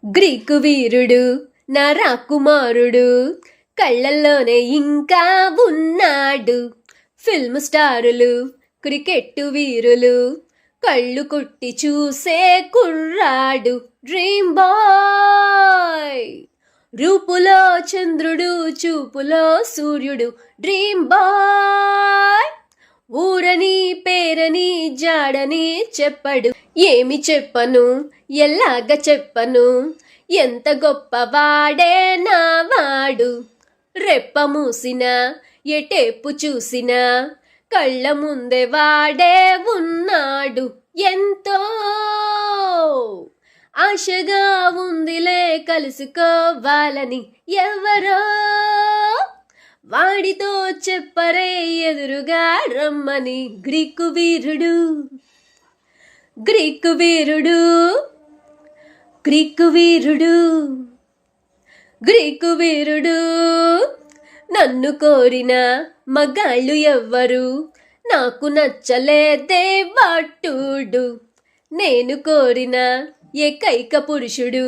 Greek వీరుడు నా రాకుమారుడు, కళ్ళల్లోనే ఇంకా ఉన్నాడు. ఫిల్మ్ స్టారులు, క్రికెట్ వీరులు, కళ్ళు కొట్టి చూసే కుర్రాడు. డ్రీమ్ బాయ్, రూపులో చంద్రుడు, చూపులో సూర్యుడు. డ్రీమ్ బాయ్, ఊరని పేరని జాడని చెప్పడు. ఏమి చెప్పను, ఎలాగ చెప్పను, ఎంత గొప్పవాడే నావాడు. రెప్ప మూసినా ఎటేపు చూసినా కళ్ళ ముందే వాడే ఉన్నాడు. ఎంతో ఆశగా ఉందిలే కలుసుకోవాలని, ఎవరో వాడితో చెప్పరే ఎదురుగా రమ్మని. గ్రీకు వీరుడు, గ్రీకు వీరుడు, గ్రీకు వీరుడు, గ్రీకు వీరుడు. నన్ను కోరిన మగాళ్ళు ఎవ్వరు, నాకు నచ్చలేదే వాటుడు. నేను కోరిన ఏకైక పురుషుడు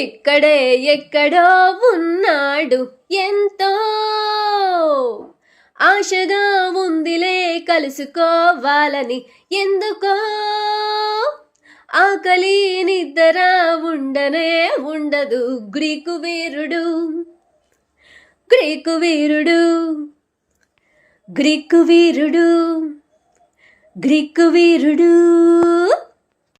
ఇక్కడే ఎక్కడో ఉన్నాడు. ఎంతో ఆశగా ఉందిలే కలుసుకోవాలని, ఎందుకో ఆకలి నిద్ర ఉండనే ఉండదు. గ్రీకు వీరుడు, గ్రీకు వీరుడు, గ్రీకు వీరుడు, గ్రీకు వీరుడు.